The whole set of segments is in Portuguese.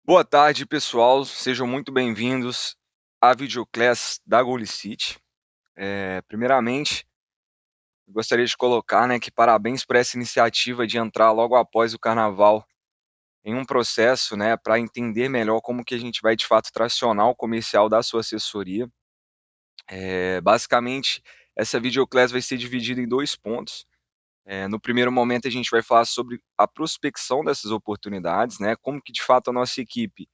Boa tarde, pessoal. Sejam muito bem-vindos à videoclass da Golicity. Primeiramente, gostaria de colocar, né, que parabéns por essa iniciativa de entrar logo após o carnaval em um processo, né, para entender melhor como que a gente vai de fato tracionar o comercial da sua assessoria. Basicamente, essa videoclass vai ser dividida em 2 pontos. No primeiro momento, a gente vai falar sobre a prospecção dessas oportunidades, né, como que de fato a nossa equipe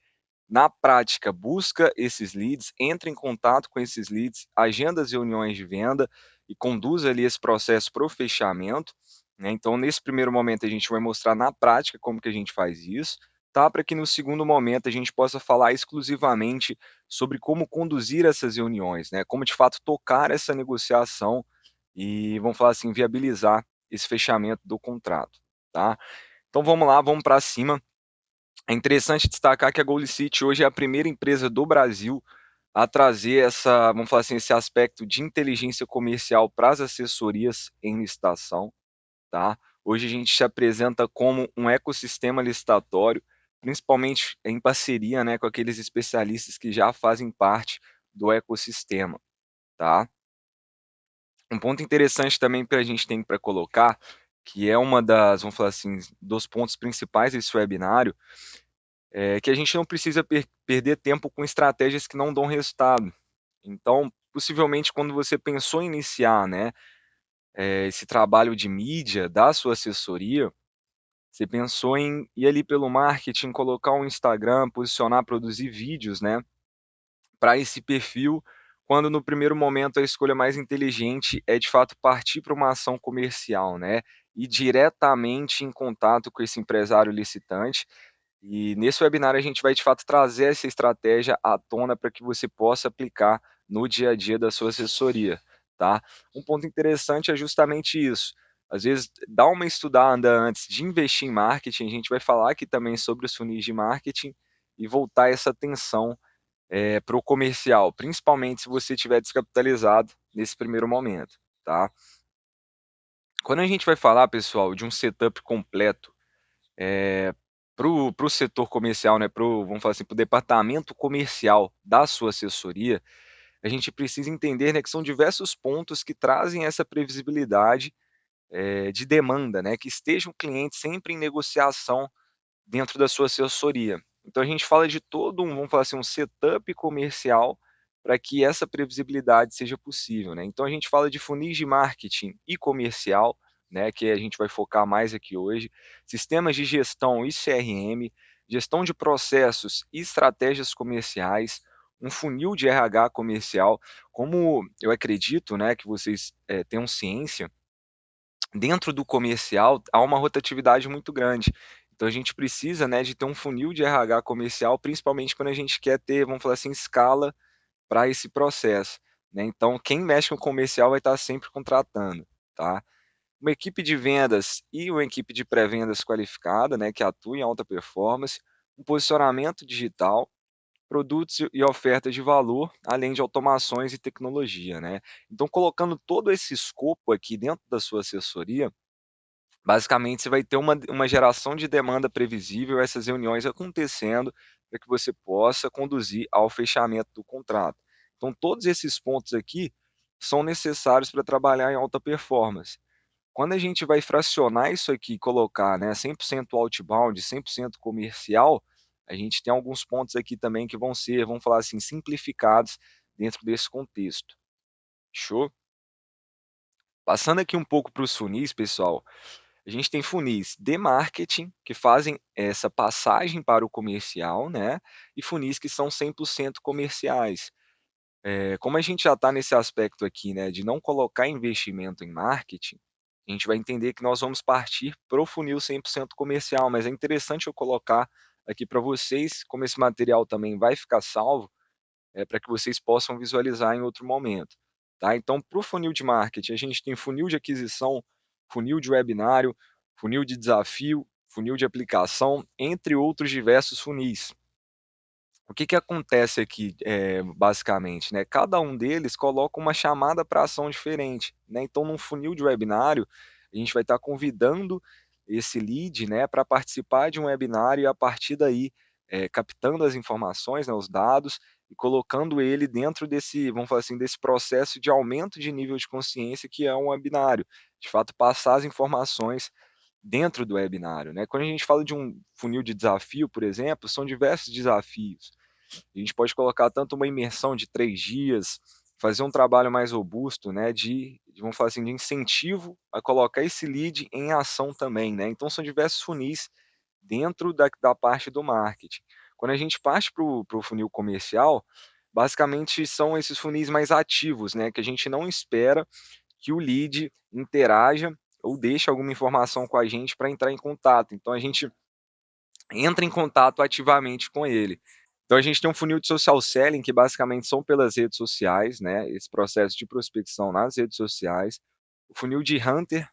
na prática, busca esses leads, entra em contato com esses leads, agenda as reuniões de venda e conduz ali esse processo para o fechamento, né. Então, nesse primeiro momento, a gente vai mostrar na prática como que a gente faz isso, tá, para que no segundo momento a gente possa falar exclusivamente sobre como conduzir essas reuniões, né, como de fato tocar essa negociação e, vamos falar assim, viabilizar esse fechamento do contrato, tá. Então vamos lá, vamos para cima. É interessante destacar que a Goldcity hoje é a primeira empresa do Brasil a trazer essa, vamos falar assim, esse aspecto de inteligência comercial para as assessorias em licitação, tá. Hoje a gente se apresenta como um ecossistema licitatório, principalmente em parceria, né, com aqueles especialistas que já fazem parte do ecossistema, tá. Um ponto interessante também que a gente tem para colocar, que é uma das, vamos falar assim, dos pontos principais desse webinário, que a gente não precisa perder tempo com estratégias que não dão resultado. Então, possivelmente, quando você pensou em iniciar, né, esse trabalho de mídia da sua assessoria, você pensou em ir ali pelo marketing, colocar um Instagram, posicionar, produzir vídeos, né, para esse perfil, quando no primeiro momento a escolha mais inteligente é de fato partir para uma ação comercial, né, ir diretamente em contato com esse empresário licitante, e nesse webinar a gente vai de fato trazer essa estratégia à tona para que você possa aplicar no dia a dia da sua assessoria, tá. Um ponto interessante é justamente isso, às vezes dá uma estudada antes de investir em marketing, a gente vai falar aqui também sobre os funis de marketing, e voltar essa atenção, para o comercial, principalmente se você estiver descapitalizado nesse primeiro momento, tá. Quando a gente vai falar, pessoal, de um setup completo, para o setor comercial, né, vamos falar assim, para o departamento comercial da sua assessoria, a gente precisa entender, né, que são diversos pontos que trazem essa previsibilidade, de demanda, né, que esteja o cliente sempre em negociação dentro da sua assessoria. Então a gente fala de todo um, vamos falar assim, um setup comercial para que essa previsibilidade seja possível, né. Então a gente fala de funis de marketing e comercial, né, que a gente vai focar mais aqui hoje, sistemas de gestão e CRM, gestão de processos e estratégias comerciais, um funil de RH comercial. Como eu acredito, né, que vocês, tenham ciência, dentro do comercial há uma rotatividade muito grande. Então a gente precisa, né, de ter um funil de RH comercial, principalmente quando a gente quer ter, vamos falar assim, escala para esse processo, né. Então quem mexe com o comercial vai estar sempre contratando, tá. Uma equipe de vendas e uma equipe de pré-vendas qualificada, né, que atua em alta performance, um posicionamento digital, produtos e ofertas de valor, além de automações e tecnologia, né. Então colocando todo esse escopo aqui dentro da sua assessoria, basicamente, você vai ter uma geração de demanda previsível, essas reuniões acontecendo, para que você possa conduzir ao fechamento do contrato. Então, todos esses pontos aqui são necessários para trabalhar em alta performance. Quando a gente vai fracionar isso aqui e colocar, né, 100% outbound, 100% comercial, a gente tem alguns pontos aqui também que vão ser, vamos falar assim, simplificados dentro desse contexto. Show? Passando aqui um pouco para os funis, pessoal, a gente tem funis de marketing, que fazem essa passagem para o comercial, né, e funis que são 100% comerciais. Como a gente já está nesse aspecto aqui, né, de não colocar investimento em marketing, a gente vai entender que nós vamos partir para o funil 100% comercial, mas é interessante eu colocar aqui para vocês, como esse material também vai ficar salvo, para que vocês possam visualizar em outro momento, tá. Então para o funil de marketing, a gente tem funil de aquisição, funil de webinário, funil de desafio, funil de aplicação, entre outros diversos funis. O que que acontece aqui, basicamente, né, cada um deles coloca uma chamada para ação diferente, né. Então num funil de webinário, a gente vai estar convidando esse lead, né, para participar de um webinário e a partir daí, captando as informações, né, os dados, e colocando ele dentro desse, vamos falar assim, desse processo de aumento de nível de consciência que é um webinário. De fato, passar as informações dentro do webinário, né. Quando a gente fala de um funil de desafio, por exemplo, são diversos desafios. A gente pode colocar tanto uma imersão de 3 dias, fazer um trabalho mais robusto, né, vamos falar assim, de incentivo a colocar esse lead em ação também, né. Então são diversos funis dentro da parte do marketing. Quando a gente parte para o funil comercial, basicamente são esses funis mais ativos, né, que a gente não espera que o lead interaja ou deixe alguma informação com a gente para entrar em contato. Então a gente entra em contato ativamente com ele. Então a gente tem um funil de social selling que basicamente são pelas redes sociais, né, esse processo de prospecção nas redes sociais. O funil de hunter,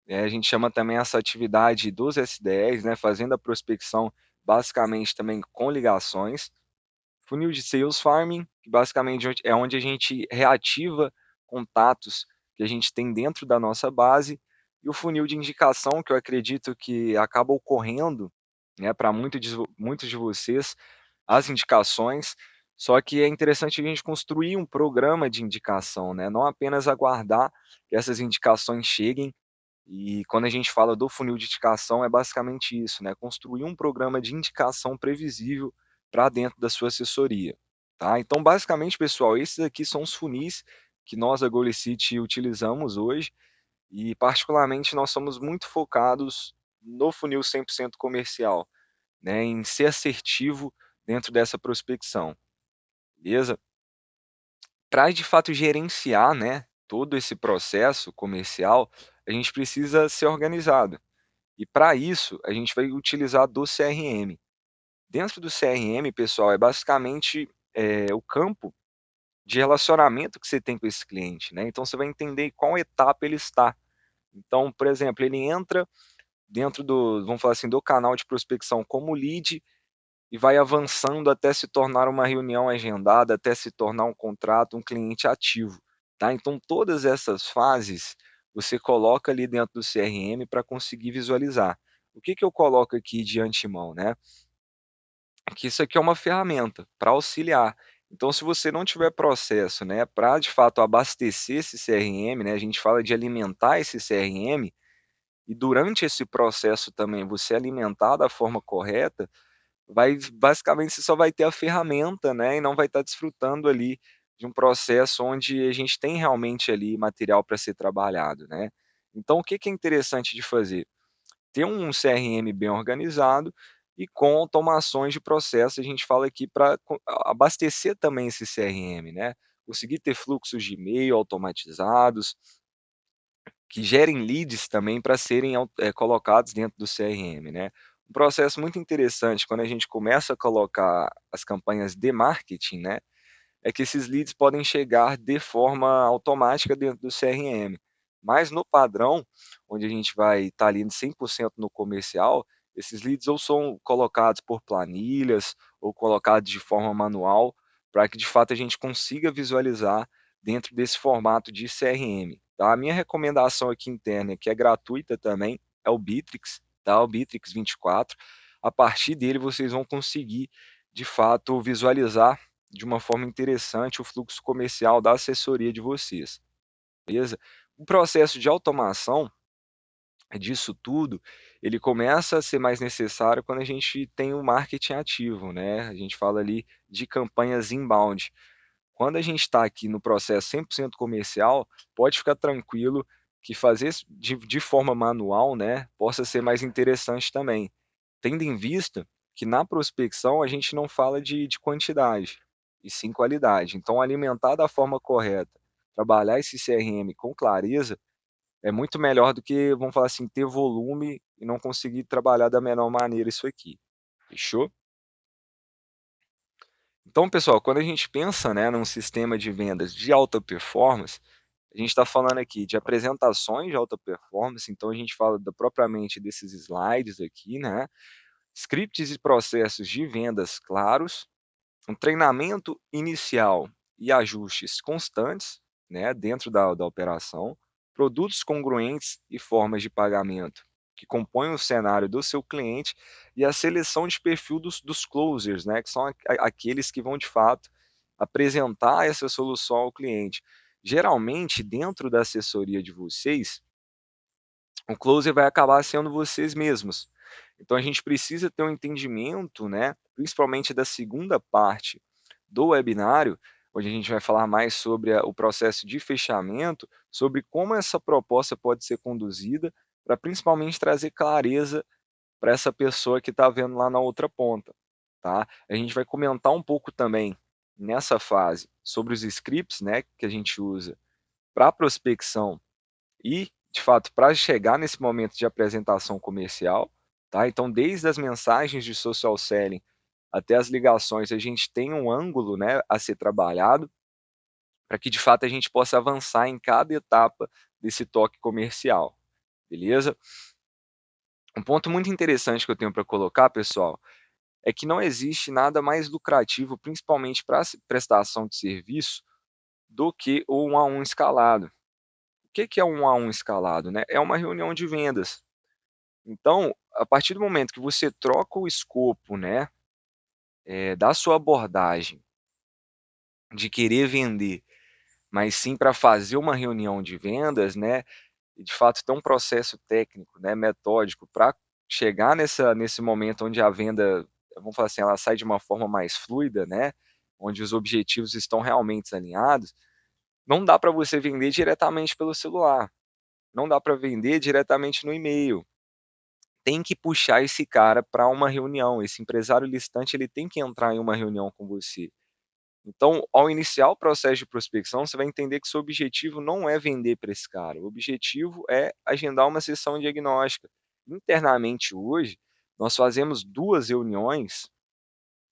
a gente chama também essa atividade dos SDRs, né, fazendo a prospecção basicamente também com ligações. Funil de sales farming, que basicamente é onde a gente reativa contatos que a gente tem dentro da nossa base, e o funil de indicação, que eu acredito que acaba ocorrendo, né, para muitos de vocês, as indicações, só que é interessante a gente construir um programa de indicação, né, não apenas aguardar que essas indicações cheguem, e quando a gente fala do funil de indicação é basicamente isso, né, construir um programa de indicação previsível para dentro da sua assessoria, tá. Então basicamente pessoal, esses aqui são os funis que nós da Golicity utilizamos hoje, e particularmente nós somos muito focados no funil 100% comercial, né, em ser assertivo dentro dessa prospecção, beleza? Para de fato gerenciar, né, todo esse processo comercial, a gente precisa ser organizado. E para isso, a gente vai utilizar do CRM. Dentro do CRM, pessoal, é basicamente, o campo de relacionamento que você tem com esse cliente, né, então você vai entender em qual etapa ele está. Então, por exemplo, ele entra dentro do, vamos falar assim, do canal de prospecção como lead, e vai avançando até se tornar uma reunião agendada, até se tornar um contrato, um cliente ativo, tá. Então todas essas fases, você coloca ali dentro do CRM para conseguir visualizar. O que que eu coloco aqui de antemão, né, que isso aqui é uma ferramenta para auxiliar. Então se você não tiver processo, né, para de fato abastecer esse CRM, né, a gente fala de alimentar esse CRM, e durante esse processo também você alimentar da forma correta, vai basicamente você só vai ter a ferramenta, né, e não vai estar desfrutando ali de um processo onde a gente tem realmente ali material para ser trabalhado, né. Então o que que é interessante de fazer? Ter um CRM bem organizado e com automações de processo, a gente fala aqui para abastecer também esse CRM, né, conseguir ter fluxos de e-mail automatizados, que gerem leads também para serem colocados dentro do CRM, né. Um processo muito interessante quando a gente começa a colocar as campanhas de marketing, né, é que esses leads podem chegar de forma automática dentro do CRM. Mas no padrão, onde a gente vai estar ali 100% no comercial, esses leads ou são colocados por planilhas ou colocados de forma manual, para que de fato a gente consiga visualizar dentro desse formato de CRM, tá. A minha recomendação aqui interna, que é gratuita também, é o Bitrix, tá, o Bitrix 24. A partir dele vocês vão conseguir, de fato, visualizar de uma forma interessante o fluxo comercial da assessoria de vocês, beleza? O processo de automação disso tudo, ele começa a ser mais necessário quando a gente tem o marketing ativo, né, a gente fala ali de campanhas inbound. Quando a gente está aqui no processo 100% comercial, pode ficar tranquilo que fazer isso de forma manual, né, possa ser mais interessante também, tendo em vista que na prospecção a gente não fala de quantidade, e sim qualidade. Então alimentar da forma correta, trabalhar esse CRM com clareza, é muito melhor do que, vamos falar assim, ter volume e não conseguir trabalhar da melhor maneira isso aqui. Fechou? Então, pessoal, quando a gente pensa, né, num sistema de vendas de alta performance, a gente está falando aqui de apresentações de alta performance, então a gente fala propriamente desses slides aqui, né, scripts e processos de vendas claros, um treinamento inicial e ajustes constantes, né, dentro da operação, produtos congruentes e formas de pagamento que compõem o cenário do seu cliente, e a seleção de perfil dos closers, né, que são aqueles que vão de fato apresentar essa solução ao cliente. Geralmente, dentro da assessoria de vocês, o closer vai acabar sendo vocês mesmos. Então a gente precisa ter um entendimento, né, principalmente da segunda parte do webinário, onde a gente vai falar mais sobre o processo de fechamento, sobre como essa proposta pode ser conduzida, para principalmente trazer clareza para essa pessoa que está vendo lá na outra ponta, tá? A gente vai comentar um pouco também nessa fase sobre os scripts, né, que a gente usa para prospecção e, de fato, para chegar nesse momento de apresentação comercial, tá? Então, desde as mensagens de social selling até as ligações, a gente tem um ângulo, né, a ser trabalhado, para que de fato a gente possa avançar em cada etapa desse toque comercial, beleza? Um ponto muito interessante que eu tenho para colocar, pessoal, é que não existe nada mais lucrativo, principalmente para prestação de serviço, do que o 1 a 1 escalado. O que que é um 1 a 1 escalado, né? É uma reunião de vendas. Então, a partir do momento que você troca o escopo, né, da sua abordagem de querer vender, mas sim para fazer uma reunião de vendas, né, e de fato ter um processo técnico, né, metódico para chegar nesse momento onde a venda, vamos falar assim, ela sai de uma forma mais fluida, né, onde os objetivos estão realmente alinhados, não dá para você vender diretamente pelo celular, não dá para vender diretamente no e-mail. Tem que puxar esse cara para uma reunião, esse empresário listante ele tem que entrar em uma reunião com você. Então, ao iniciar o processo de prospecção, você vai entender que seu objetivo não é vender para esse cara, o objetivo é agendar uma sessão diagnóstica. Internamente hoje, nós fazemos 2 reuniões,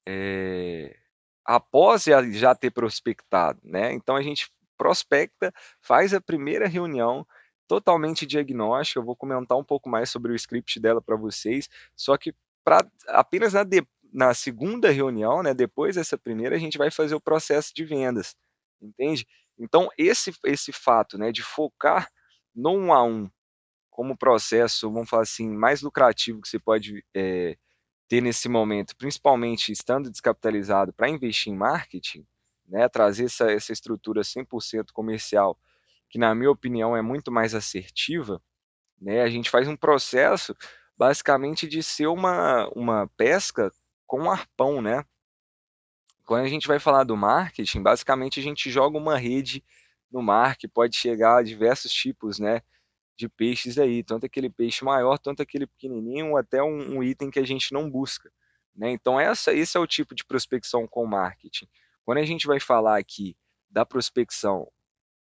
eh, após já ter prospectado, né, então a gente prospecta, faz a primeira reunião totalmente diagnóstica, eu vou comentar um pouco mais sobre o script dela para vocês, só que apenas na segunda reunião, né, depois dessa primeira, a gente vai fazer o processo de vendas, entende? Então esse fato, né, de focar no 1 a 1 como processo, vamos falar assim, mais lucrativo que você pode, ter nesse momento, principalmente estando descapitalizado para investir em marketing, né, trazer essa estrutura 100% comercial, que na minha opinião é muito mais assertiva, né, a gente faz um processo basicamente de ser uma pesca com um arpão, né. Quando a gente vai falar do marketing, basicamente a gente joga uma rede no mar que pode chegar a diversos tipos, né, de peixes aí, tanto aquele peixe maior, tanto aquele pequenininho, até um item que a gente não busca, né. Então esse é o tipo de prospecção com marketing. Quando a gente vai falar aqui da prospecção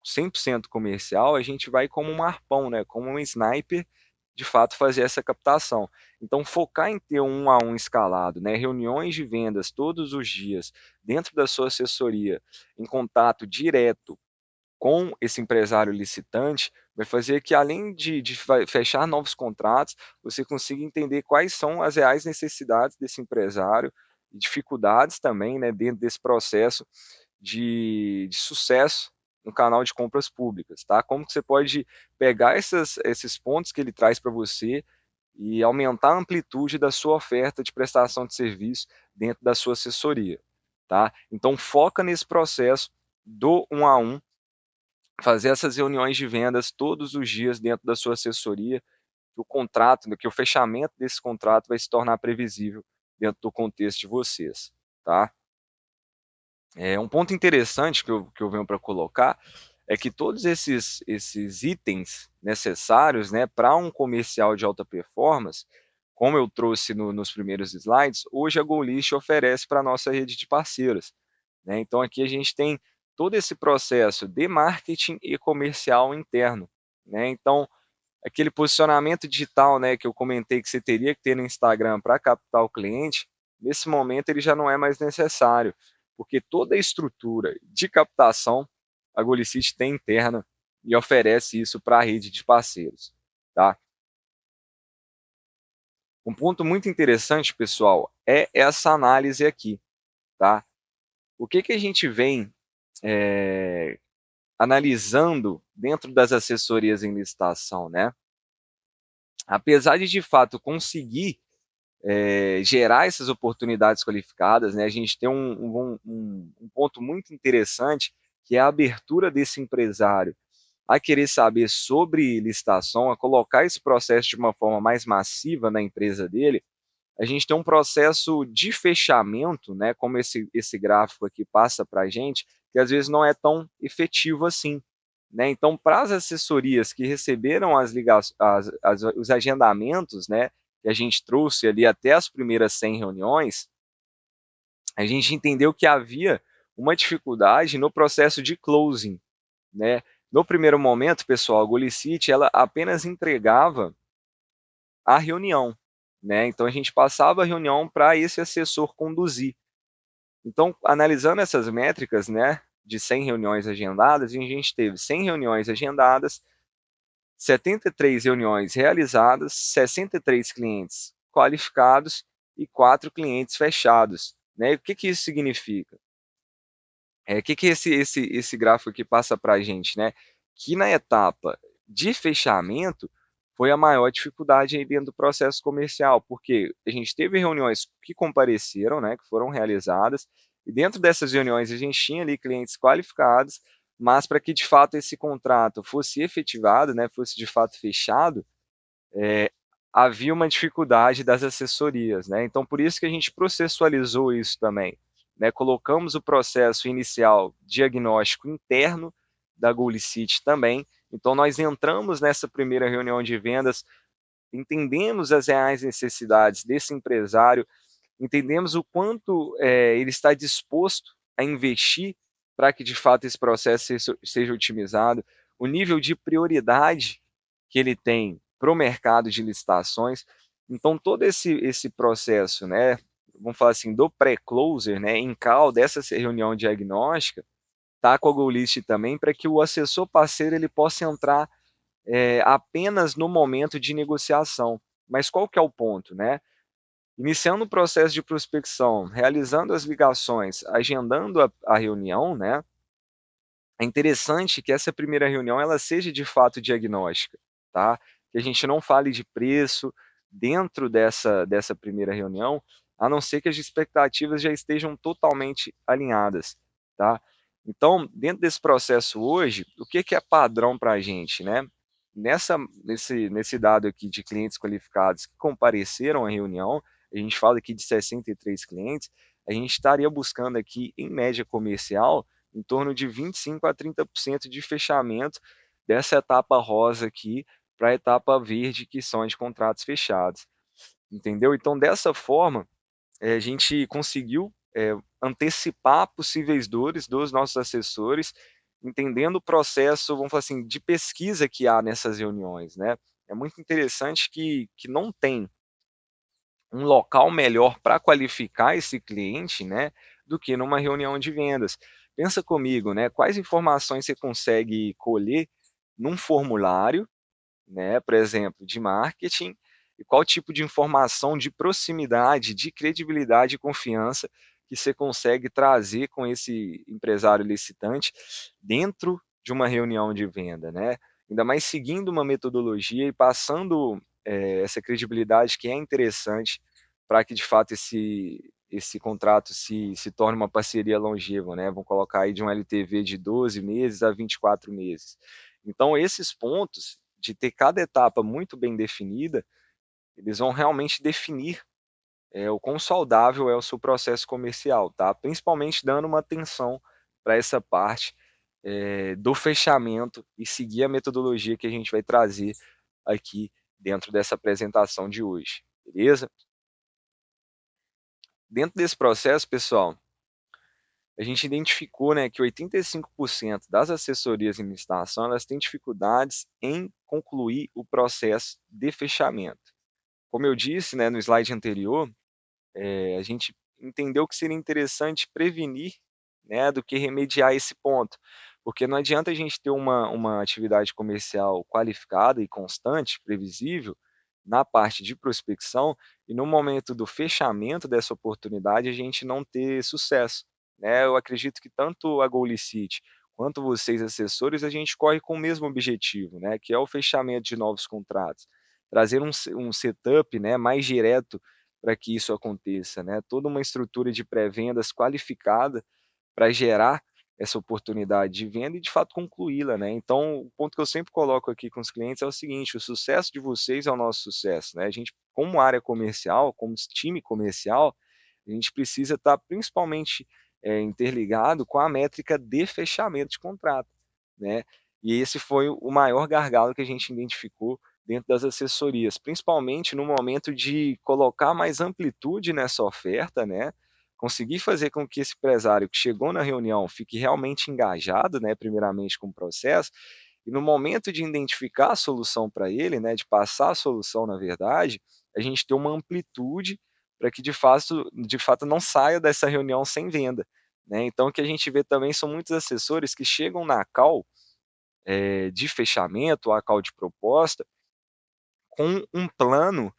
100% comercial, a gente vai como um arpão, né, como um sniper, de fato fazer essa captação. Então focar em ter um 1 a 1 escalado, né, reuniões de vendas todos os dias, dentro da sua assessoria, em contato direto com esse empresário licitante, vai fazer que além de fechar novos contratos, você consiga entender quais são as reais necessidades desse empresário, e dificuldades também, né, dentro desse processo de sucesso no canal de compras públicas, tá. Como que você pode pegar esses pontos que ele traz para você e aumentar a amplitude da sua oferta de prestação de serviço dentro da sua assessoria, tá. Então foca nesse processo do 1 a 1, fazer essas reuniões de vendas todos os dias dentro da sua assessoria, que o contrato, né, que o fechamento desse contrato vai se tornar previsível dentro do contexto de vocês, tá. Um ponto interessante que eu venho para colocar, é que todos esses itens necessários, né, para um comercial de alta performance, como eu trouxe nos primeiros slides, hoje a GoList oferece para a nossa rede de parceiros, né. Então aqui a gente tem todo esse processo de marketing e comercial interno, né. Então, aquele posicionamento digital, né, que eu comentei que você teria que ter no Instagram para captar o cliente, nesse momento ele já não é mais necessário, porque toda a estrutura de captação a Golicity tem interna e oferece isso para a rede de parceiros, tá. Um ponto muito interessante, pessoal, é essa análise aqui, tá. O que que a gente vem, eh, analisando dentro das assessorias em licitação, né. apesar de fato conseguir gerar essas oportunidades qualificadas, né, a gente tem um ponto muito interessante, que é a abertura desse empresário a querer saber sobre licitação, a colocar esse processo de uma forma mais massiva na empresa dele. A gente tem um processo de fechamento, né, como esse gráfico aqui passa para a gente, que às vezes não é tão efetivo assim. Né? Então, para as assessorias que receberam os agendamentos, né, que a gente trouxe ali até as primeiras 100 reuniões, a gente entendeu que havia uma dificuldade no processo de closing. Né? No primeiro momento, pessoal, a Golicity ela apenas entregava a reunião. Né? Então, a gente passava a reunião para esse assessor conduzir. Então, analisando essas métricas, né, de 100 reuniões agendadas, a gente teve 100 reuniões agendadas, 73 reuniões realizadas, 63 clientes qualificados e 4 clientes fechados. Né? E o que isso significa? O que esse gráfico aqui passa para a gente? Né? Que na etapa de fechamento foi a maior dificuldade aí dentro do processo comercial, porque a gente teve reuniões que compareceram, né, que foram realizadas, e dentro dessas reuniões a gente tinha ali clientes qualificados, mas para que de fato esse contrato fosse efetivado, né, fosse de fato fechado, havia uma dificuldade das assessorias, né? Então, por isso que a gente processualizou isso também, né? Colocamos o processo inicial diagnóstico interno da Golicity também. Então, nós entramos nessa primeira reunião de vendas, entendemos as reais necessidades desse empresário, entendemos o quanto ele está disposto a investir para que de fato esse processo seja otimizado, o nível de prioridade que ele tem para o mercado de licitações. Então, todo esse processo, né, vamos falar assim, do pré-closer, né, em call dessa reunião diagnóstica, está com a GoList também, para que o assessor parceiro ele possa entrar apenas no momento de negociação. Mas qual que é o ponto, né? Iniciando o processo de prospecção, realizando as ligações, agendando a reunião, né, é interessante que essa primeira reunião ela seja de fato diagnóstica, tá? Que a gente não fale de preço dentro dessa primeira reunião, a não ser que as expectativas já estejam totalmente alinhadas, tá? Então, dentro desse processo hoje, o que é padrão para a gente, né? Nesse dado aqui de clientes qualificados que compareceram à reunião, a gente fala aqui de 63 clientes, a gente estaria buscando aqui, em média comercial, em torno de 25 a 30% de fechamento dessa etapa rosa aqui para a etapa verde, que são de contratos fechados. Entendeu? Então, dessa forma, a gente conseguiu antecipar possíveis dores dos nossos assessores, entendendo o processo, vamos falar assim, de pesquisa que há nessas reuniões, né? É muito interessante que não tem um local melhor para qualificar esse cliente, né, do que numa reunião de vendas. Pensa comigo, né, quais informações você consegue colher num formulário, né, por exemplo, de marketing, e qual tipo de informação de proximidade, de credibilidade e confiança que você consegue trazer com esse empresário licitante dentro de uma reunião de venda, né? Ainda mais seguindo uma metodologia e passando essa credibilidade que é interessante para que de fato esse contrato se torne uma parceria longeva, né? Vamos colocar aí de um LTV de 12 meses a 24 meses. Então, esses pontos de ter cada etapa muito bem definida, eles vão realmente definir o quão saudável é o seu processo comercial, tá? Principalmente dando uma atenção para essa parte do fechamento e seguir a metodologia que a gente vai trazer aqui dentro dessa apresentação de hoje, beleza? Dentro desse processo, pessoal, a gente identificou, né, que 85% das assessorias em licitação, elas têm dificuldades em concluir o processo de fechamento. Como eu disse, né, no slide anterior, a gente entendeu que seria interessante prevenir, né, do que remediar esse ponto, porque não adianta a gente ter uma atividade comercial qualificada e constante, previsível, na parte de prospecção, e no momento do fechamento dessa oportunidade a gente não ter sucesso, né. Eu acredito que tanto a Golicity quanto vocês assessores, a gente corre com o mesmo objetivo, né, que é o fechamento de novos contratos, trazer um setup, né, mais direto para que isso aconteça, né, toda uma estrutura de pré-vendas qualificada para gerar essa oportunidade de venda e de fato concluí-la, né. Então, o ponto que eu sempre coloco aqui com os clientes é o seguinte: o sucesso de vocês é o nosso sucesso, né. A gente, como área comercial, como time comercial, a gente precisa estar principalmente, interligado com a métrica de fechamento de contrato, né. E esse foi o maior gargalo que a gente identificou dentro das assessorias, principalmente no momento de colocar mais amplitude nessa oferta, né, conseguir fazer com que esse empresário que chegou na reunião fique realmente engajado, né, primeiramente com o processo, e no momento de identificar a solução para ele, né, de passar a solução na verdade, a gente ter uma amplitude para que de fato não saia dessa reunião sem venda, né. Então o que a gente vê também são muitos assessores que chegam na call, de fechamento, a call de proposta, com um plano,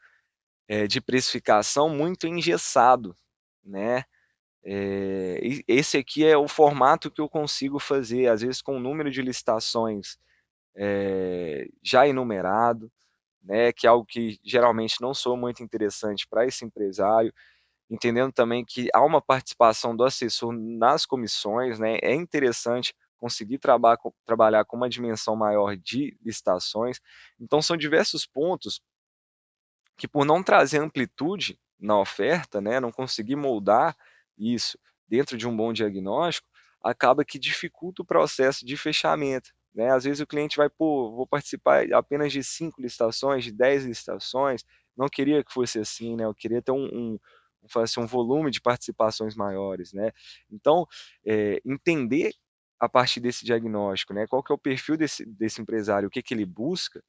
de precificação muito engessado, né. E esse aqui é o formato que eu consigo fazer, às vezes com o número de licitações, já enumerado, né, que é algo que geralmente não soa muito interessante para esse empresário, entendendo também que há uma participação do assessor nas comissões, né, é interessante conseguir trabalhar com uma dimensão maior de licitações. Então são diversos pontos que, por não trazer amplitude na oferta, né, não conseguir moldar isso dentro de um bom diagnóstico, acaba que dificulta o processo de fechamento, né. Às vezes o cliente vai: "Pô, vou participar apenas de 5 licitações, de 10 licitações, não queria que fosse assim, né, eu queria ter vamos falar assim, um volume de participações maiores", né. Então, entender a partir desse diagnóstico, né, qual que é o perfil desse empresário, o que que ele busca,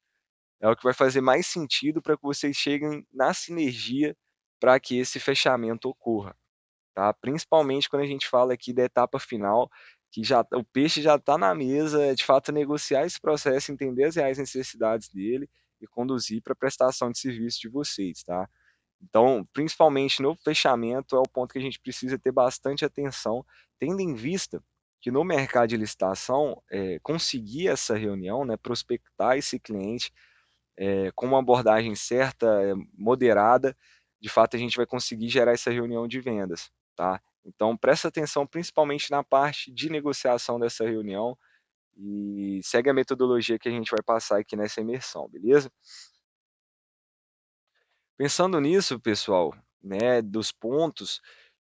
é o que vai fazer mais sentido para que vocês cheguem na sinergia para que esse fechamento ocorra, tá. Principalmente quando a gente fala aqui da etapa final, que o peixe já está na mesa, é de fato negociar esse processo, entender as reais necessidades dele e conduzir para a prestação de serviço de vocês, tá. Então, principalmente no fechamento, é o ponto que a gente precisa ter bastante atenção, tendo em vista que no mercado de licitação, conseguir essa reunião, né, prospectar esse cliente, com uma abordagem certa, moderada, de fato a gente vai conseguir gerar essa reunião de vendas, tá. Então presta atenção principalmente na parte de negociação dessa reunião, e segue a metodologia que a gente vai passar aqui nessa imersão, beleza? Pensando nisso, pessoal, né, dos pontos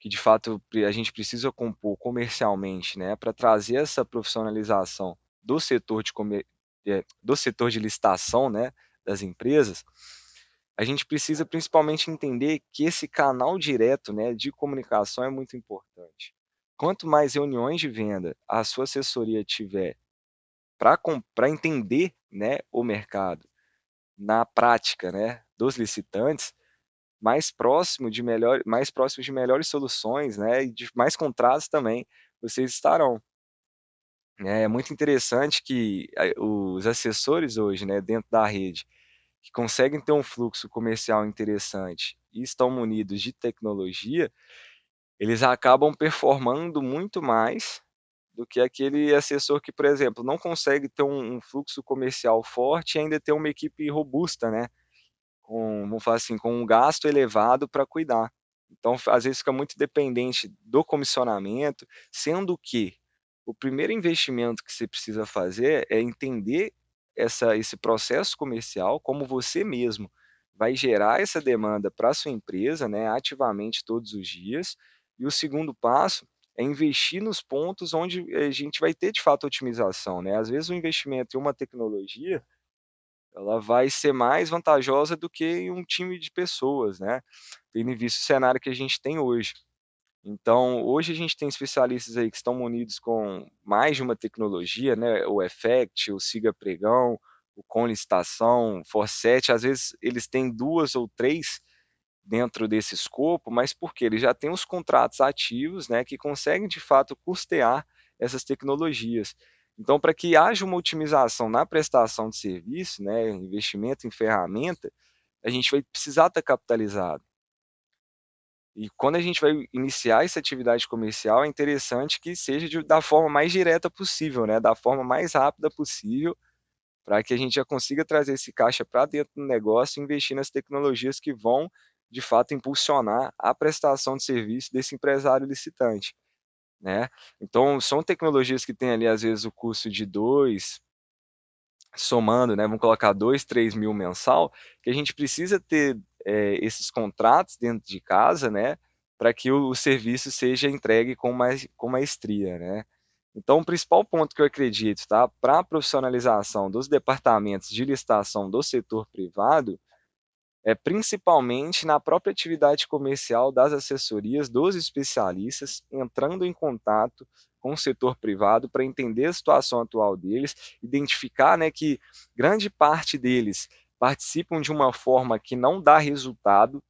que de fato a gente precisa compor comercialmente, né, para trazer essa profissionalização do setor de licitação, né, das empresas, a gente precisa principalmente entender que esse canal direto, né, de comunicação é muito importante. Quanto mais reuniões de venda a sua assessoria tiver para entender, né, o mercado na prática, né, dos licitantes, mais próximos de melhores soluções, né, e de mais contratos também vocês estarão. É muito interessante que os assessores hoje, né, dentro da rede, que conseguem ter um fluxo comercial interessante e estão munidos de tecnologia, eles acabam performando muito mais do que aquele assessor que, por exemplo, não consegue ter um fluxo comercial forte e ainda ter uma equipe robusta, né. Vamos falar assim, com um gasto elevado para cuidar. Então, às vezes fica muito dependente do comissionamento, sendo que o primeiro investimento que você precisa fazer é entender esse processo comercial, como você mesmo vai gerar essa demanda para a sua empresa, né, ativamente todos os dias. E o segundo passo é investir nos pontos onde a gente vai ter de fato otimização, né. Às vezes o investimento em uma tecnologia, ela vai ser mais vantajosa do que em um time de pessoas, né, tendo em vista o cenário que a gente tem hoje. Então, hoje a gente tem especialistas aí que estão munidos com mais de uma tecnologia, né, o Effect, o Siga Pregão, o Com Licitação, Forset, às vezes eles têm 2 ou 3 dentro desse escopo, mas por quê? Eles já têm os contratos ativos, né, que conseguem de fato custear essas tecnologias. Então, para que haja uma otimização na prestação de serviço, né, investimento em ferramenta, a gente vai precisar estar capitalizado. E quando a gente vai iniciar essa atividade comercial, é interessante que seja da forma mais direta possível, né, da forma mais rápida possível, para que a gente já consiga trazer esse caixa para dentro do negócio e investir nas tecnologias que vão, de fato, impulsionar a prestação de serviço desse empresário licitante, né. Então são tecnologias que têm ali, às vezes, o custo de 2 somando, né, vamos colocar 2, 3 mil mensal, que a gente precisa ter, esses contratos dentro de casa, né, para que o serviço seja entregue com maestria, né. Então o principal ponto que eu acredito, tá, pra profissionalização dos departamentos de licitação do setor privado, é principalmente na própria atividade comercial das assessorias dos especialistas, entrando em contato com o setor privado para entender a situação atual deles, identificar, né, que grande parte deles participam de uma forma que não dá resultado.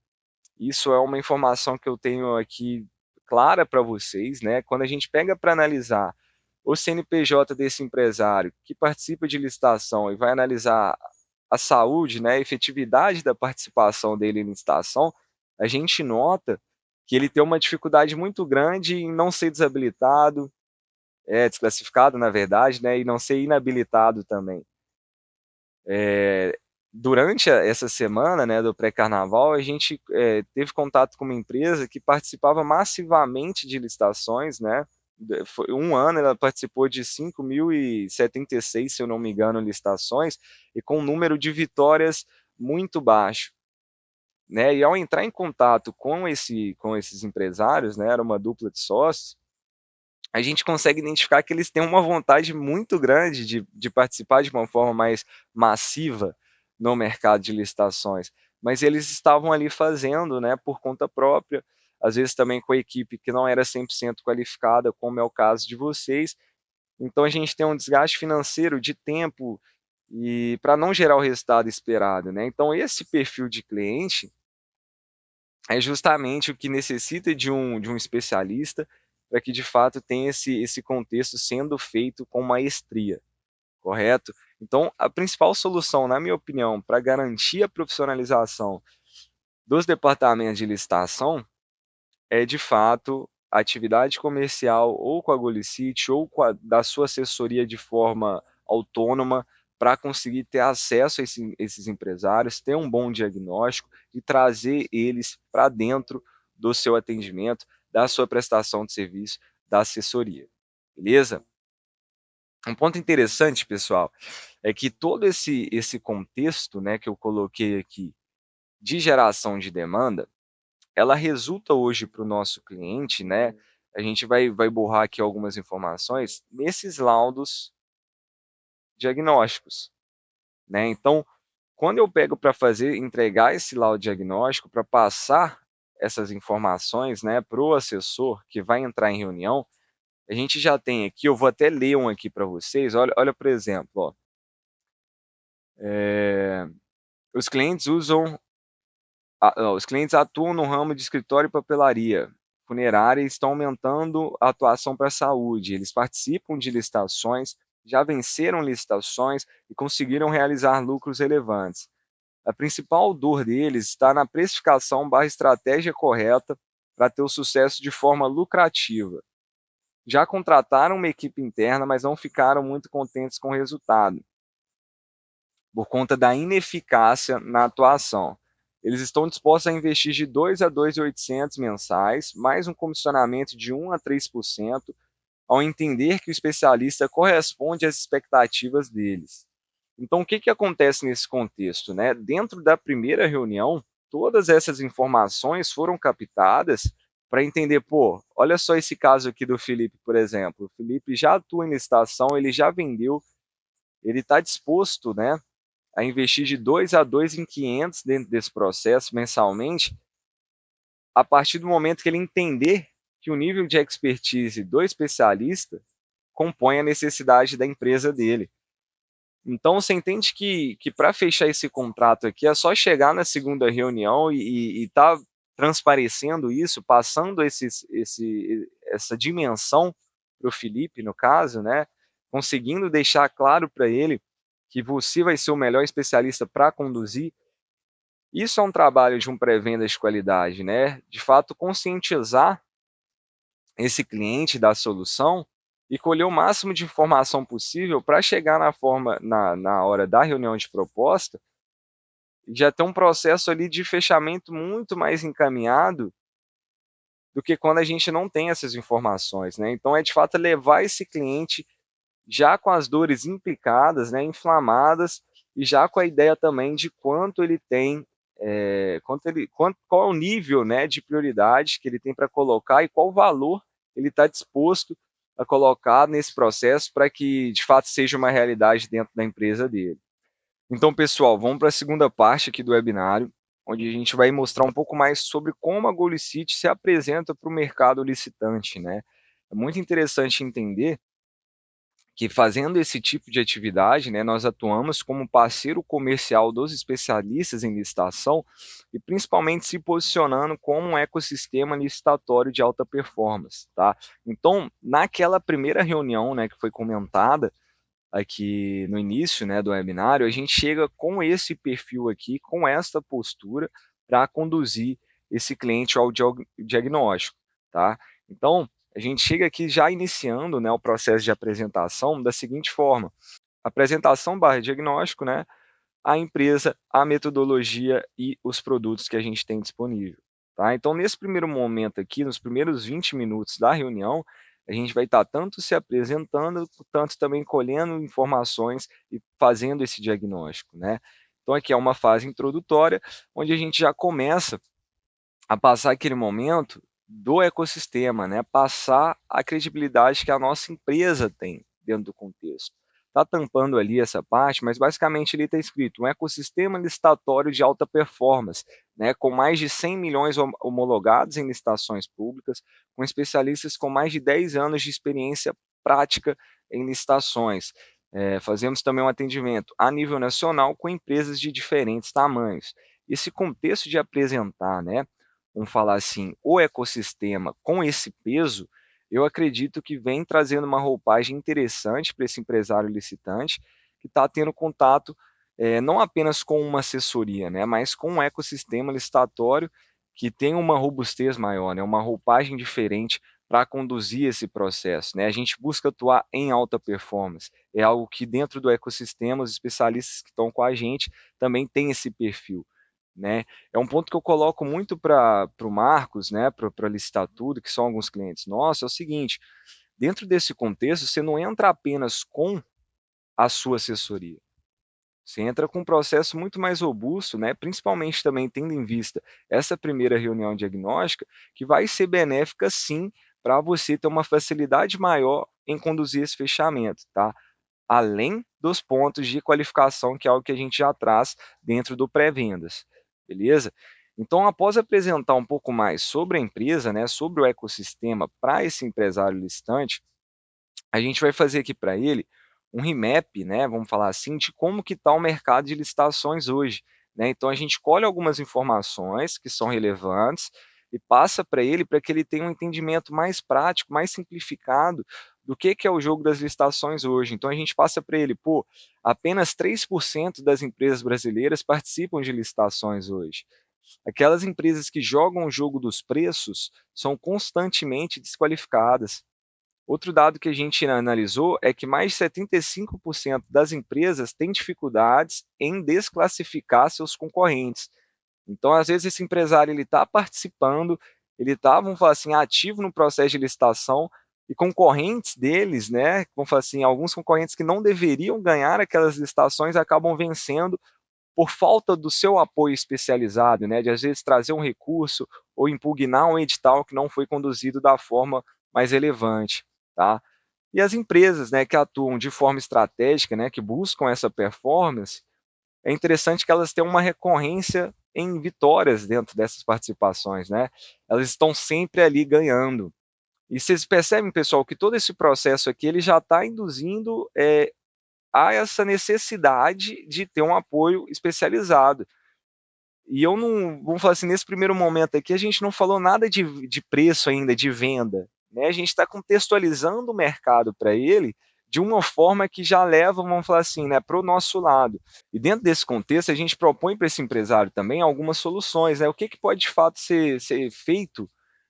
Isso é uma informação que eu tenho aqui clara para vocês, né, quando a gente pega para analisar o CNPJ desse empresário que participa de licitação e vai analisar a saúde, né, a efetividade da participação dele em licitação, a gente nota que ele tem uma dificuldade muito grande em não ser desabilitado, desclassificado na verdade, né, e não ser inabilitado também. Eh, Durante essa semana, né, do pré-carnaval, a gente, teve contato com uma empresa que participava massivamente de licitações, né, foi um ano ela participou de 5.076, se eu não me engano, licitações, e com um número de vitórias muito baixo, né. E ao entrar em contato com esses empresários, né, era uma dupla de sócios, a gente consegue identificar que eles têm uma vontade muito grande de participar de uma forma mais massiva no mercado de licitações, mas eles estavam ali fazendo, né, por conta própria, às vezes também com a equipe que não era 100% qualificada, como é o caso de vocês. Então a gente tem um desgaste financeiro de tempo e para não gerar o resultado esperado, né. Então esse perfil de cliente é justamente o que necessita de um especialista, para que de fato tenha esse contexto sendo feito com maestria, correto? Então a principal solução, na minha opinião, para garantir a profissionalização dos departamentos de licitação, é de fato a atividade comercial ou com a Golicity ou com a da sua assessoria de forma autônoma, para conseguir ter acesso a esses empresários, ter um bom diagnóstico e trazer eles para dentro do seu atendimento, da sua prestação de serviço, da assessoria, beleza? Um ponto interessante, pessoal, é que todo esse contexto, né, que eu coloquei aqui, de geração de demanda, ela resulta hoje para o nosso cliente, né, a gente vai borrar aqui algumas informações, nesses laudos diagnósticos, né. Então, quando eu pego para entregar esse laudo diagnóstico, para passar essas informações, né, para o assessor que vai entrar em reunião, a gente já tem aqui, eu vou até ler um aqui para vocês, olha, por exemplo, ó, eh, os clientes usam os clientes atuam no ramo de escritório e papelaria, funerária e estão aumentando a atuação para a saúde. Eles participam de licitações, já venceram licitações e conseguiram realizar lucros relevantes. A principal dor deles está na precificação barra estratégia correta para ter o sucesso de forma lucrativa. Já contrataram uma equipe interna, mas não ficaram muito contentes com o resultado por conta da ineficácia na atuação. Eles estão dispostos a investir de 2 a 2.800 mensais, mais um comissionamento de 1 a 3%, ao entender que o especialista corresponde às expectativas deles. Então, o que, que acontece nesse contexto, né? Dentro da primeira reunião, todas essas informações foram captadas para entender, pô, olha só esse caso aqui do Felipe, por exemplo. O Felipe já atua em licitação, ele já vendeu, ele está disposto, né, a investir de 2 a 2.500 dentro desse processo mensalmente, a partir do momento que ele entender que o nível de expertise do especialista compõe a necessidade da empresa dele. Então você entende que para fechar esse contrato aqui é só chegar na segunda reunião e estar transparecendo isso, passando essa dimensão para o Felipe, no caso, né, conseguindo deixar claro para ele que você vai ser o melhor especialista para conduzir. Isso é um trabalho de um pré-venda de qualidade, né, de fato conscientizar esse cliente da solução e colher o máximo de informação possível para chegar na hora da reunião de proposta, e já ter um processo ali de fechamento muito mais encaminhado do que quando a gente não tem essas informações, né. Então é de fato levar esse cliente já com as dores implicadas, né, inflamadas, e já com a ideia também de quanto ele tem, qual é o nível, né, de prioridade que ele tem para colocar e qual valor ele está disposto a colocar nesse processo para que de fato seja uma realidade dentro da empresa dele. Então pessoal, vamos para a segunda parte aqui do webinário, onde a gente vai mostrar um pouco mais sobre como a Golicity se apresenta para o mercado licitante, né. É muito interessante entender que fazendo esse tipo de atividade, né, nós atuamos como parceiro comercial dos especialistas em licitação e principalmente se posicionando como um ecossistema licitatório de alta performance, tá? Então, naquela primeira reunião, né, que foi comentada aqui no início, né, do webinário, a gente chega com esse perfil aqui, com esta postura para conduzir esse cliente ao diagnóstico, tá? Então, a gente chega aqui já iniciando, né, o processo de apresentação da seguinte forma: apresentação barra diagnóstico, né, a empresa, a metodologia e os produtos que a gente tem disponível, tá. Então nesse primeiro momento aqui, nos primeiros 20 minutos da reunião, a gente vai estar tanto se apresentando, tanto também colhendo informações e fazendo esse diagnóstico, né. Então aqui é uma fase introdutória, onde a gente já começa a passar aquele momento do ecossistema, né, passar a credibilidade que a nossa empresa tem dentro do contexto. Está tampando ali essa parte, mas basicamente ali está escrito um ecossistema licitatório de alta performance, né, com mais de 100 milhões homologados em licitações públicas, com especialistas com mais de 10 anos de experiência prática em licitações. Fazemos também um atendimento a nível nacional com empresas de diferentes tamanhos. Esse contexto de apresentar, né, vamos falar assim, o ecossistema com esse peso, eu acredito que vem trazendo uma roupagem interessante para esse empresário licitante, que está tendo contato, não apenas com uma assessoria, né, mas com um ecossistema licitatório que tem uma robustez maior, né, uma roupagem diferente para conduzir esse processo, né. A gente busca atuar em alta performance, é algo que dentro do ecossistema, os especialistas que estão com a gente também têm esse perfil, né. É um ponto que eu coloco muito para o Marcos, né, para Licitar Tudo, que são alguns clientes nossos, é o seguinte: dentro desse contexto, você não entra apenas com a sua assessoria, você entra com um processo muito mais robusto, né, principalmente também tendo em vista essa primeira reunião diagnóstica, que vai ser benéfica sim, para você ter uma facilidade maior em conduzir esse fechamento, tá. Além dos pontos de qualificação, que é algo que a gente já traz dentro do pré-vendas, beleza? Então, após apresentar um pouco mais sobre a empresa, né, sobre o ecossistema para esse empresário licitante, a gente vai fazer aqui para ele um remap, né, vamos falar assim, de como que está o mercado de licitações hoje, né. Então a gente colhe algumas informações que são relevantes e passa para ele, para que ele tenha um entendimento mais prático, mais simplificado do que é o jogo das licitações hoje. Então a gente passa para ele: "Pô, apenas 3% das empresas brasileiras participam de licitações hoje. Aquelas empresas que jogam o jogo dos preços são constantemente desqualificadas". Outro dado que a gente analisou é que mais de 75% das empresas têm dificuldades em desclassificar seus concorrentes. Então, às vezes, esse empresário ele está participando, ele está, vamos falar assim, ativo no processo de licitação e concorrentes deles, né, vamos falar assim, alguns concorrentes que não deveriam ganhar aquelas licitações acabam vencendo por falta do seu apoio especializado, né, de às vezes trazer um recurso ou impugnar um edital que não foi conduzido da forma mais relevante, tá. E as empresas, né, que atuam de forma estratégica, né, que buscam essa performance, é interessante que elas tenham uma recorrência em vitórias dentro dessas participações, né, elas estão sempre ali ganhando. E vocês percebem, pessoal, que todo esse processo aqui, ele já está induzindo, há essa necessidade de ter um apoio especializado. E eu não, vamos falar assim, nesse primeiro momento aqui, a gente não falou nada de preço ainda, de venda, né, a gente está contextualizando o mercado para ele, de uma forma que já leva, vamos falar assim, né, para o nosso lado. E dentro desse contexto, a gente propõe para esse empresário também algumas soluções, né, o que que pode de fato ser feito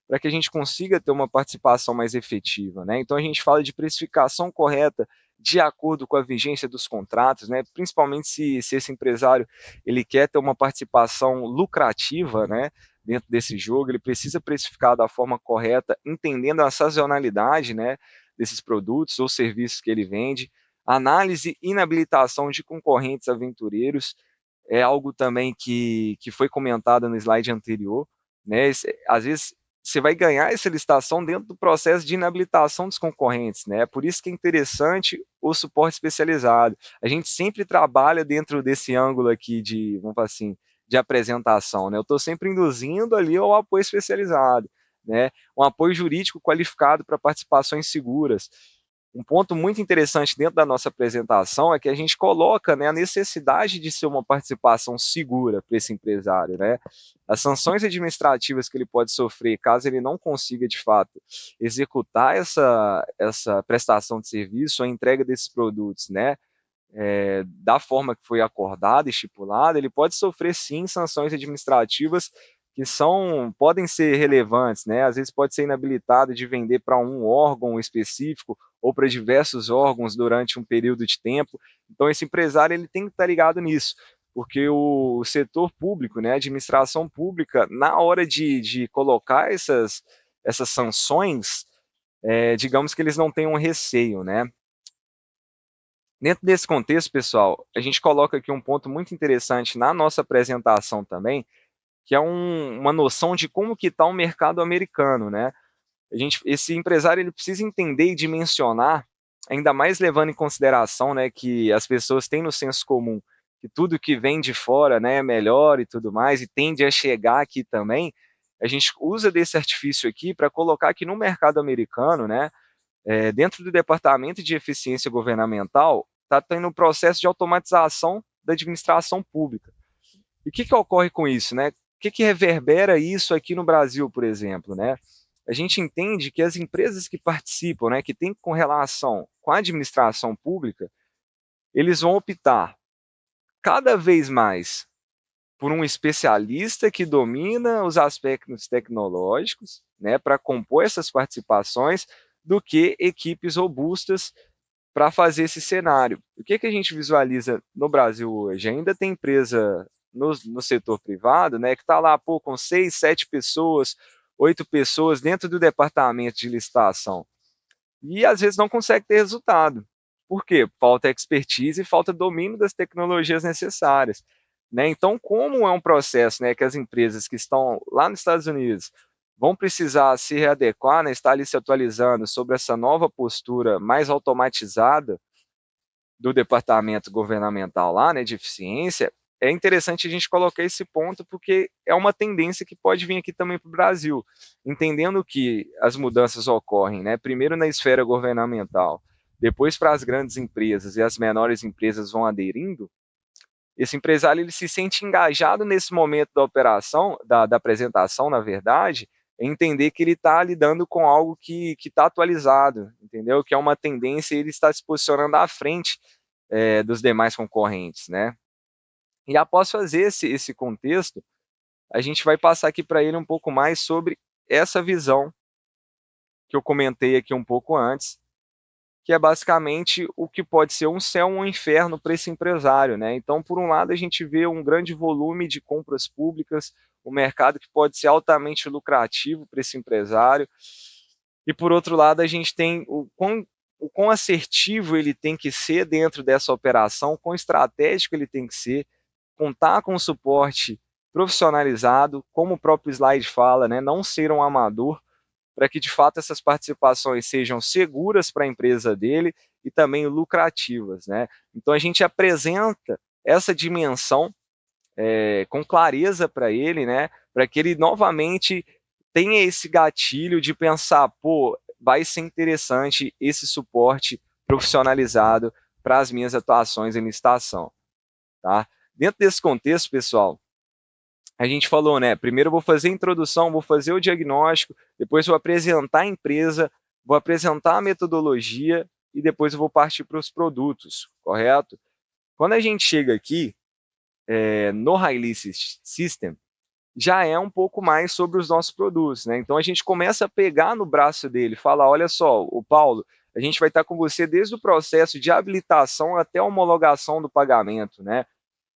para que a gente consiga ter uma participação mais efetiva, né? Então a gente fala de precificação correta de acordo com a vigência dos contratos, né? Principalmente se esse empresário ele quer ter uma participação lucrativa, né? Dentro desse jogo, ele precisa precificar da forma correta, entendendo a sazonalidade, né? Desses produtos ou serviços que ele vende, análise e inabilitação de concorrentes aventureiros, é algo também que foi comentado no slide anterior, né? Às vezes você vai ganhar essa licitação dentro do processo de inabilitação dos concorrentes, né? Por isso que é interessante o suporte especializado. A gente sempre trabalha dentro desse ângulo aqui de, vamos falar assim, de apresentação, né? Eu estou sempre induzindo ali ao apoio especializado, né? Um apoio jurídico qualificado para participações seguras. Um ponto muito interessante dentro da nossa apresentação é que a gente coloca, né, a necessidade de ser uma participação segura para esse empresário, né? As sanções administrativas que ele pode sofrer caso ele não consiga, de fato, executar essa prestação de serviço, a entrega desses produtos, né, da forma que foi acordada, estipulada, ele pode sofrer sim sanções administrativas que podem ser relevantes, né? Às vezes pode ser inabilitado de vender para um órgão específico ou para diversos órgãos durante um período de tempo. Então esse empresário ele tem que estar ligado nisso, porque o setor público, né, a administração pública, na hora de colocar essas sanções, digamos que eles não tenham receio, né? Dentro desse contexto, pessoal, a gente coloca aqui um ponto muito interessante na nossa apresentação também, que é uma noção de como que está o mercado americano, né? Esse empresário ele precisa entender e dimensionar, ainda mais levando em consideração, né, que as pessoas têm no senso comum que tudo que vem de fora, né, é melhor e tudo mais, e tende a chegar aqui também. A gente usa desse artifício aqui para colocar que no mercado americano, né, dentro do Departamento de Eficiência Governamental, está tendo um processo de automatização da administração pública. E o que ocorre com isso, né? O que reverbera isso aqui no Brasil, por exemplo, né? A gente entende que as empresas que participam, né, que têm com relação com a administração pública, eles vão optar cada vez mais por um especialista que domina os aspectos tecnológicos, né, para compor essas participações, do que equipes robustas para fazer esse cenário. O que a gente visualiza no Brasil hoje? Ainda tem empresa no setor privado, né, que está lá pô, com 6, 7 pessoas, 8 pessoas dentro do departamento de licitação. E às vezes não consegue ter resultado. Por quê? Falta expertise e falta domínio das tecnologias necessárias. Né? Então, como é um processo, né, que as empresas que estão lá nos Estados Unidos vão precisar se readequar, né, estar ali se atualizando sobre essa nova postura mais automatizada do departamento governamental lá, né, de eficiência, é interessante a gente colocar esse ponto porque é uma tendência que pode vir aqui também para o Brasil, entendendo que as mudanças ocorrem, né, primeiro na esfera governamental, depois para as grandes empresas e as menores empresas vão aderindo. Esse empresário ele se sente engajado nesse momento da operação, da apresentação, na verdade, em entender que ele está lidando com algo que está atualizado, entendeu? Que é uma tendência e ele está se posicionando à frente dos demais concorrentes, né? E após fazer esse contexto, a gente vai passar aqui para ele um pouco mais sobre essa visão que eu comentei aqui um pouco antes, que é basicamente o que pode ser um céu ou um inferno para esse empresário, né? Então, por um lado, a gente vê um grande volume de compras públicas, um mercado que pode ser altamente lucrativo para esse empresário, e por outro lado, a gente tem o quão assertivo ele tem que ser dentro dessa operação, quão estratégico ele tem que ser, contar com suporte profissionalizado, como o próprio slide fala, né? Não ser um amador, para que de fato essas participações sejam seguras para a empresa dele e também lucrativas, né? Então a gente apresenta essa dimensão com clareza para ele, né? Para que ele novamente tenha esse gatilho de pensar, pô, vai ser interessante esse suporte profissionalizado para as minhas atuações em licitação, tá? Dentro desse contexto, pessoal, a gente falou, né? Primeiro eu vou fazer a introdução, vou fazer o diagnóstico, depois vou apresentar a empresa, vou apresentar a metodologia e depois eu vou partir para os produtos, correto? Quando a gente chega aqui no Release System, já é um pouco mais sobre os nossos produtos, né? Então a gente começa a pegar no braço dele, falar, olha só, o Paulo, a gente vai estar com você desde o processo de habilitação até a homologação do pagamento, né?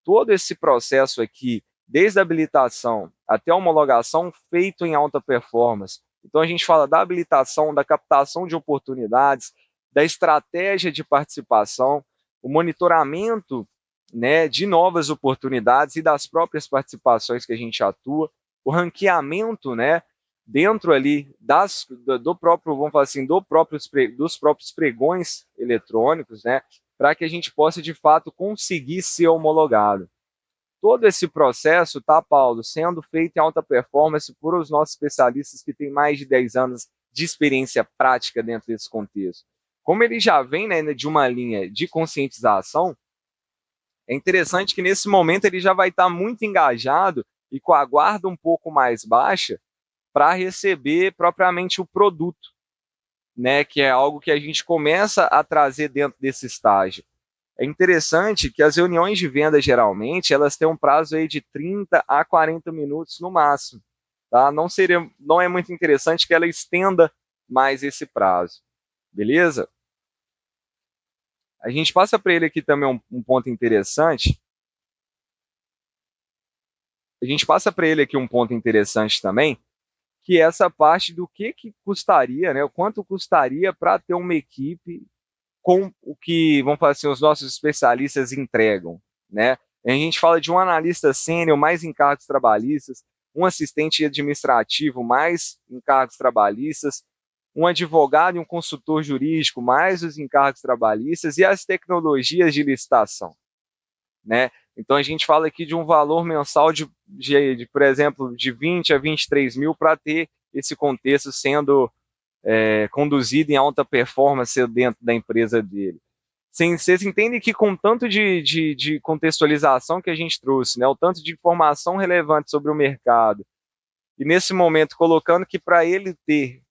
Todo esse processo aqui, desde a habilitação até a homologação, feito em alta performance. Então a gente fala da habilitação, da captação de oportunidades, da estratégia de participação, o monitoramento, né, de novas oportunidades e das próprias participações que a gente atua, o ranqueamento, né, dentro ali do próprio, vamos falar assim, dos próprios pregões eletrônicos, né, para que a gente possa de fato conseguir ser homologado. Todo esse processo, tá, Paulo, sendo feito em alta performance por os nossos especialistas que têm mais de 10 anos de experiência prática dentro desse contexto. Como ele já vem, né, de uma linha de conscientização, é interessante que nesse momento ele já vai estar muito engajado e com a guarda um pouco mais baixa para receber propriamente o produto, né, que é algo que a gente começa a trazer dentro desse estágio. É interessante que as reuniões de venda, geralmente, elas têm um prazo aí de 30 a 40 minutos no máximo. Tá? Não é muito interessante que ela estenda mais esse prazo. Beleza? A gente passa para ele aqui também um ponto interessante. A gente passa para ele aqui um ponto interessante também, que é essa parte do que custaria, né? O quanto custaria para ter uma equipe com o que, vamos falar assim, os nossos especialistas entregam, né? A gente fala de um analista sênior mais encargos trabalhistas, um assistente administrativo mais encargos trabalhistas, um advogado e um consultor jurídico mais os encargos trabalhistas e as tecnologias de licitação, né? Então a gente fala aqui de um valor mensal por exemplo, de 20 a 23 mil para ter esse contexto sendo conduzido em alta performance dentro da empresa dele. Vocês entendem que com tanto de contextualização que a gente trouxe, né, o tanto de informação relevante sobre o mercado, e nesse momento colocando que para ele ter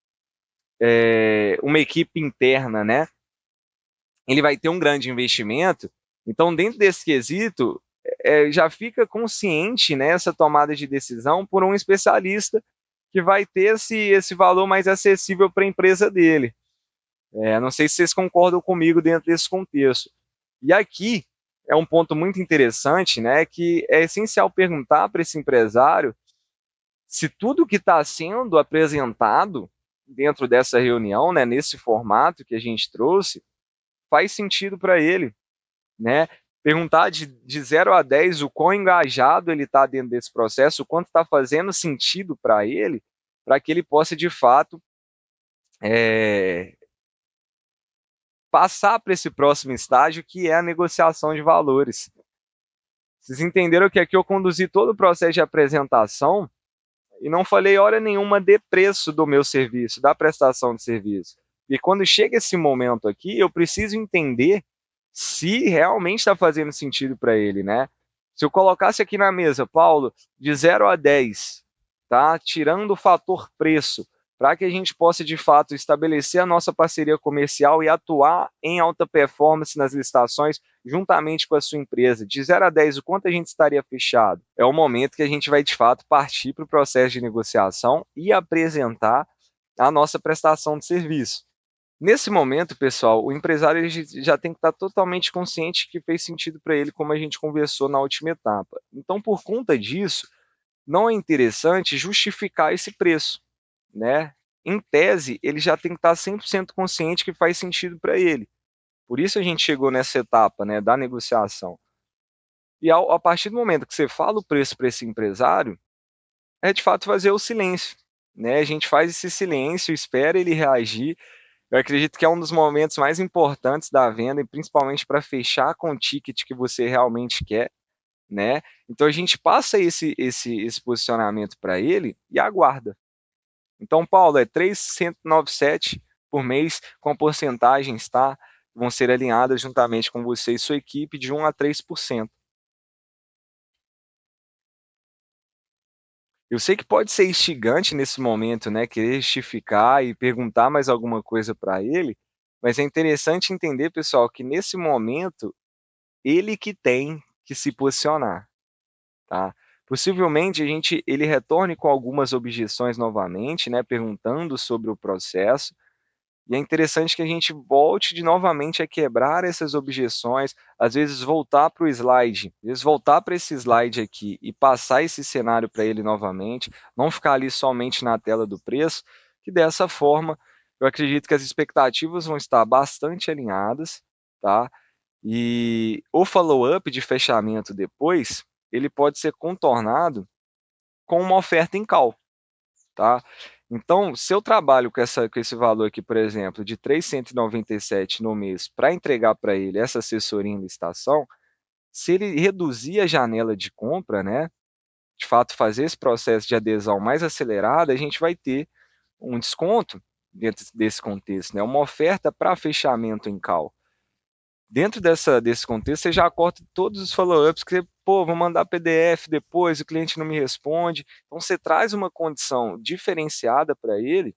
uma equipe interna, né, ele vai ter um grande investimento, então dentro desse quesito, já fica consciente nessa tomada de decisão por um especialista que vai ter esse valor mais acessível para a empresa dele. Não sei se vocês concordam comigo dentro desse contexto. E aqui é um ponto muito interessante, né, que é essencial perguntar para esse empresário se tudo que está sendo apresentado dentro dessa reunião, né, nesse formato que a gente trouxe, faz sentido para ele, né? Perguntar de 0 a 10 o quão engajado ele está dentro desse processo, o quanto está fazendo sentido para ele, para que ele possa, de fato, é, passar para esse próximo estágio, que é a negociação de valores. Vocês entenderam que aqui eu conduzi todo o processo de apresentação e não falei hora nenhuma de preço do meu serviço, da prestação de serviço. E quando chega esse momento aqui, eu preciso entender se realmente está fazendo sentido para ele, né? Se eu colocasse aqui na mesa, Paulo, de 0 a 10, tá? Tirando o fator preço, para que a gente possa de fato estabelecer a nossa parceria comercial e atuar em alta performance nas licitações juntamente com a sua empresa. De 0 a 10, o quanto a gente estaria fechado? É o momento que a gente vai de fato partir para o processo de negociação e apresentar a nossa prestação de serviço. Nesse momento, pessoal, o empresário ele já tem que estar totalmente consciente que fez sentido para ele, como a gente conversou na última etapa. Então, por conta disso, não é interessante justificar esse preço, né? Em tese, ele já tem que estar 100% consciente que faz sentido para ele. Por isso a gente chegou nessa etapa, né, da negociação. E a partir do momento que você fala o preço para esse empresário, é de fato fazer o silêncio, né? A gente faz esse silêncio, espera ele reagir. Eu acredito que é um dos momentos mais importantes da venda, e principalmente para fechar com o ticket que você realmente quer, né? Então a gente passa esse posicionamento para ele e aguarda. Então, Paulo, é 397 por mês, com porcentagens, tá? Vão ser alinhadas juntamente com você e sua equipe de 1 a 3%. Eu sei que pode ser instigante nesse momento, né, querer justificar e perguntar mais alguma coisa para ele, mas é interessante entender, pessoal, que nesse momento ele que tem que se posicionar, tá? Possivelmente ele retorne com algumas objeções novamente, né, perguntando sobre o processo, e é interessante que a gente volte de novamente a quebrar essas objeções, às vezes voltar para o slide, às vezes voltar para esse slide aqui e passar esse cenário para ele novamente, não ficar ali somente na tela do preço, que dessa forma eu acredito que as expectativas vão estar bastante alinhadas, tá? E o follow-up de fechamento depois, ele pode ser contornado com uma oferta em call, tá? Então, se eu trabalho com esse valor aqui, por exemplo, de 397 no mês para entregar para ele essa assessoria em licitação, se ele reduzir a janela de compra, né, de fato fazer esse processo de adesão mais acelerado, a gente vai ter um desconto dentro desse contexto, né, uma oferta para fechamento em call. Dentro desse contexto, você já corta todos os follow-ups que, pô, vou mandar PDF depois, o cliente não me responde. Então, você traz uma condição diferenciada para ele,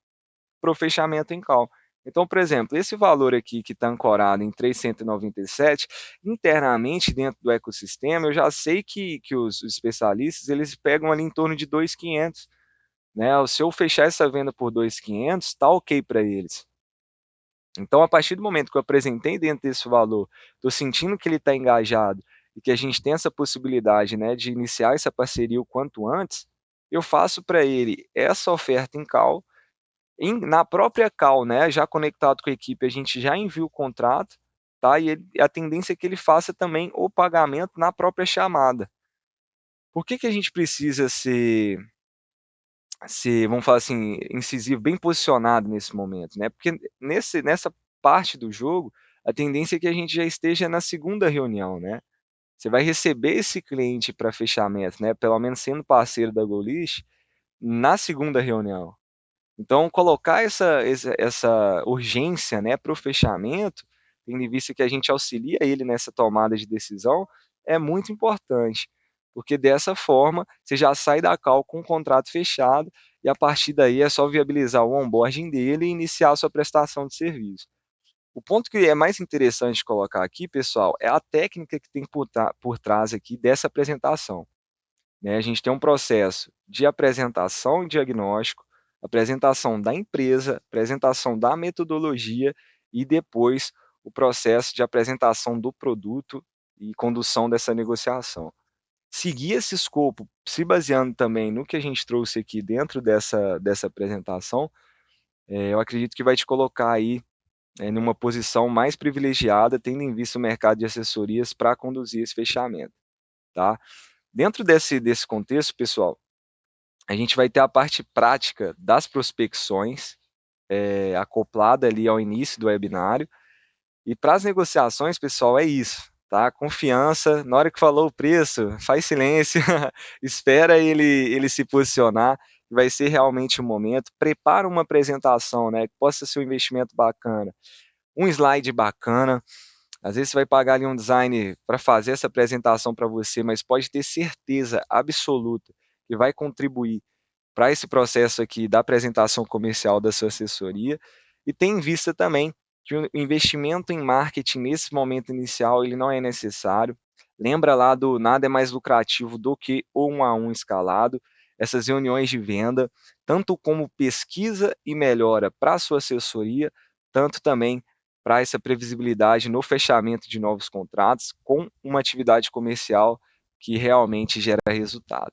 para o fechamento em call. Então, por exemplo, esse valor aqui que está ancorado em 397, internamente dentro do ecossistema, eu já sei que os especialistas, eles pegam ali em torno de 2.500, né? Se eu fechar essa venda por 2.500, está ok para eles. Então, a partir do momento que eu apresentei dentro desse valor, estou sentindo que ele está engajado e que a gente tem essa possibilidade, né, de iniciar essa parceria o quanto antes, eu faço para ele essa oferta em call, na própria call, né, já conectado com a equipe, a gente já envia o contrato, tá? E a tendência é que ele faça também o pagamento na própria chamada. Por que que a gente precisa ser, vamos falar assim, incisivo, bem posicionado nesse momento, né, porque nessa parte do jogo, a tendência é que a gente já esteja na segunda reunião, né. Você vai receber esse cliente para fechamento, né, pelo menos sendo parceiro da GoList, na segunda reunião. Então colocar essa urgência, né, para o fechamento, tendo em vista que a gente auxilia ele nessa tomada de decisão, é muito importante, porque dessa forma você já sai da call com o contrato fechado e a partir daí é só viabilizar o onboarding dele e iniciar a sua prestação de serviço. O ponto que é mais interessante colocar aqui, pessoal, é a técnica que tem por trás aqui dessa apresentação, né? A gente tem um processo de apresentação e diagnóstico, apresentação da empresa, apresentação da metodologia e depois o processo de apresentação do produto e condução dessa negociação. Seguir esse escopo, se baseando também no que a gente trouxe aqui dentro dessa apresentação, eu acredito que vai te colocar aí numa posição mais privilegiada, tendo em vista o mercado de assessorias para conduzir esse fechamento, tá? Dentro desse contexto, pessoal, a gente vai ter a parte prática das prospecções, acoplada ali ao início do webinário. E para as negociações, pessoal, é isso, tá? Confiança, na hora que falou o preço, faz silêncio, espera ele se posicionar, vai ser realmente o momento. Prepara uma apresentação, né, que possa ser um investimento bacana, um slide bacana. Às vezes você vai pagar ali um designer para fazer essa apresentação para você, mas pode ter certeza absoluta que vai contribuir para esse processo aqui da apresentação comercial da sua assessoria, e tem em vista também que o investimento em marketing nesse momento inicial ele não é necessário. Lembra lá do nada é mais lucrativo do que o 1 a 1 escalado. Essas reuniões de venda, tanto como pesquisa e melhora para a sua assessoria, tanto também para essa previsibilidade no fechamento de novos contratos com uma atividade comercial que realmente gera resultado.